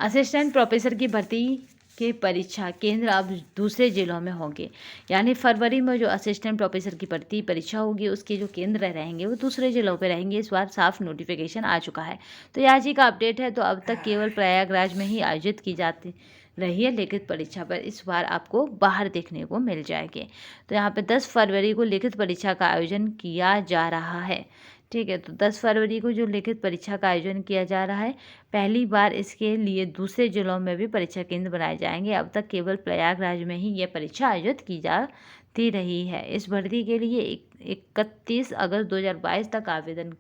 Assistant professor की भर्ती के परीक्षा केंद्र अब दूसरे जिलों में होंगे। यानी फरवरी में जो असिस्टेंट प्रोफेसर की भर्ती परीक्षा होगी उसके जो केंद्र रहेंगे वो दूसरे जिलों पे रहेंगे। इस बार साफ नोटिफिकेशन आ चुका है। तो ये आज ही का अपडेट है। तो अब तक केवल प्रयागराज में ही आयोजित की जाती रही है लिखित परीक्षा, पर इस बार आपको बाहर देखने को मिल जाएगी। तो यहाँ पे 10 फरवरी को लिखित परीक्षा का आयोजन किया जा रहा है। ठीक है, तो 10 फरवरी को जो लिखित परीक्षा का आयोजन किया जा रहा है, पहली बार इसके लिए दूसरे जिलों में भी परीक्षा केंद्र बनाए जाएंगे। अब तक केवल प्रयागराज में ही ये परीक्षा आयोजित की जाती रही है। इस भर्ती के लिए 31 अगस्त 2022 तक आवेदन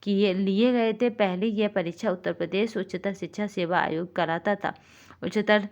लिए गए थे। पहले यह परीक्षा उत्तर प्रदेश उच्चतर शिक्षा सेवा आयोग कराता था। उच्चतर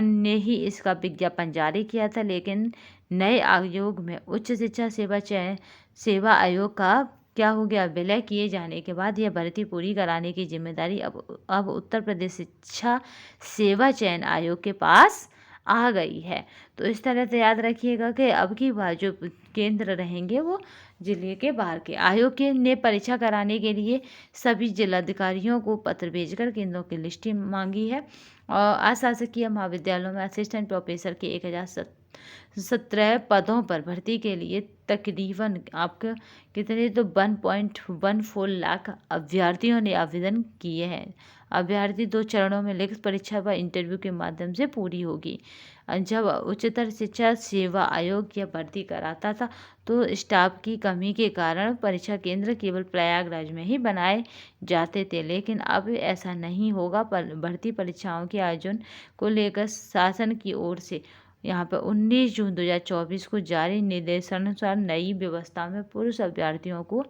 ने ही इसका विज्ञापन जारी किया था, लेकिन नए आयोग में उच्च शिक्षा सेवा आयोग का क्या हो गया, विलय किए जाने के बाद यह भर्ती पूरी कराने की जिम्मेदारी अब उत्तर प्रदेश शिक्षा सेवा चयन आयोग के पास आ गई है। तो इस तरह से याद रखिएगा कि अब की बार जो केंद्र रहेंगे वो जिले के बाहर के। आयोग ने परीक्षा कराने के लिए सभी जिलाधिकारियों को पत्र भेजकर केंद्रों की लिस्ट मांगी है। और अशासकीय महाविद्यालयों में असिस्टेंट प्रोफेसर के 1017 पदों पर भर्ती के लिए तकरीबन आपके कितने, तो 1.14 लाख अभ्यर्थियों ने आवेदन किए हैं। अभ्यर्थी 2 चरणों में लिखित परीक्षा व इंटरव्यू के माध्यम से पूरी होगी। जब उच्चतर शिक्षा सेवा आयोग यह भर्ती कराता था तो स्टाफ की कमी के कारण परीक्षा केंद्र केवल प्रयागराज में ही बनाए जाते थे, लेकिन अब ऐसा नहीं होगा। पर भर्ती परीक्षाओं के आयोजन को लेकर शासन की ओर से यहाँ पर 19 जून 2024 को जारी निर्देशानुसार नई व्यवस्था में पुरुष अभ्यर्थियों को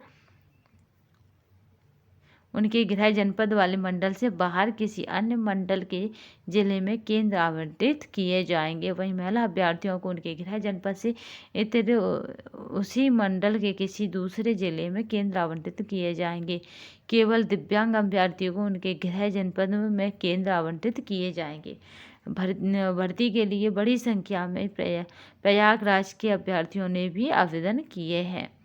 उनके गृह जनपद वाले मंडल से बाहर किसी अन्य मंडल के जिले में केंद्र आवंटित किए जाएंगे। वहीं महिला अभ्यर्थियों को उनके गृह जनपद से इतर उसी मंडल के किसी दूसरे जिले में केंद्र आवंटित किए जाएंगे। केवल दिव्यांग अभ्यर्थियों को उनके गृह जनपद में केंद्र आवंटित किए जाएंगे। भर्ती के लिए बड़ी संख्या में प्रयागराज के अभ्यर्थियों ने भी आवेदन किए हैं।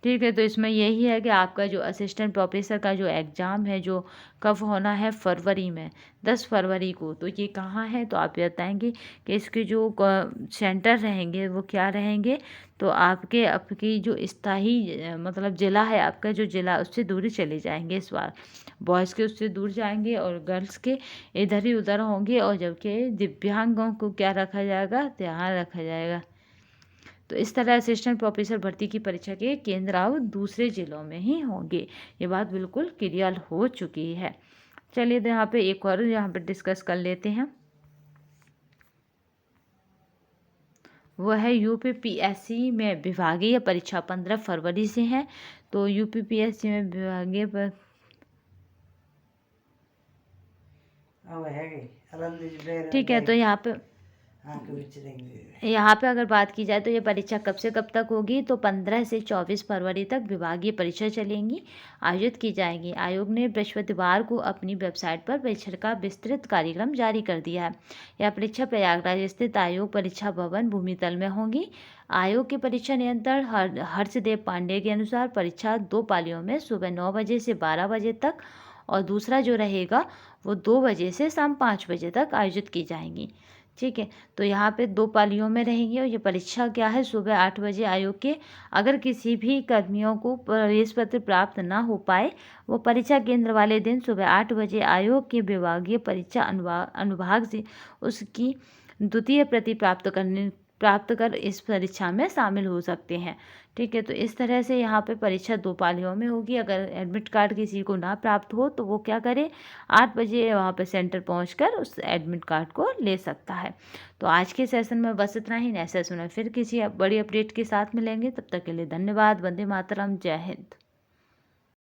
ठीक है, तो इसमें यही है कि आपका जो असिस्टेंट प्रोफेसर का जो एग्ज़ाम है जो कब होना है, फरवरी में 10 फरवरी को। तो ये कहाँ है, तो आप बताएंगे कि इसके जो सेंटर रहेंगे वो क्या रहेंगे। तो आपकी जो स्थाई मतलब ज़िला है, आपका जो ज़िला उससे दूर चले जाएंगे। इस बार बॉयज़ के उससे दूर जाएंगे और गर्ल्स के इधर ही उधर होंगे। और जबकि दिव्यांगों को क्या रखा जाएगा, ध्यान रखा जाएगा। तो इस तरह असिस्टेंट प्रोफेसर भर्ती की परीक्षा के केंद्र अब दूसरे जिलों में ही होंगे। ये बात बिल्कुल क्लियर हो चुकी है। चलिए, तो यहाँ पे एक और यहाँ पे डिस्कस कर लेते हैं। वो है यूपीपीएससी में विभागीय परीक्षा 15 फरवरी से है। तो यूपीपीएससी में विभागीय ठीक है, तो यहाँ पे अगर बात की जाए तो ये परीक्षा कब से कब तक होगी, तो 15 से 24 फरवरी तक विभागीय परीक्षा चलेंगी, आयोजित की जाएंगी। आयोग ने बृहस्पतिवार को अपनी वेबसाइट पर परीक्षा का विस्तृत कार्यक्रम जारी कर दिया है। यह परीक्षा प्रयागराज स्थित आयोग परीक्षा भवन भूमितल में होगी। आयोग के परीक्षा नियंत्रण हर्षदेव पांडे के अनुसार परीक्षा 2 पालियों में सुबह 9 बजे से 12 बजे तक और दूसरा जो रहेगा वो 2 बजे से शाम 5 बजे तक आयोजित की जाएंगी। ठीक है, तो यहाँ पे 2 पालियों में रहेंगी। और ये परीक्षा क्या है, सुबह 8 बजे आयोग के अगर किसी भी कर्मियों को प्रवेश पत्र प्राप्त ना हो पाए, वो परीक्षा केंद्र वाले दिन सुबह 8 बजे आयोग के विभागीय परीक्षा अनुभाग से उसकी द्वितीय प्रति प्राप्त कर इस परीक्षा में शामिल हो सकते हैं। ठीक है, तो इस तरह से यहाँ पे परीक्षा 2 पालियों में होगी। अगर एडमिट कार्ड किसी को ना प्राप्त हो तो वो क्या करे, 8 बजे वहाँ पे सेंटर पहुँचकर उस एडमिट कार्ड को ले सकता है। तो आज के सेशन में बस इतना ही। नेक्स्ट सेशन में फिर किसी बड़ी अपडेट के साथ मिलेंगे। तब तक के लिए धन्यवाद। वंदे मातरम। जय हिंद।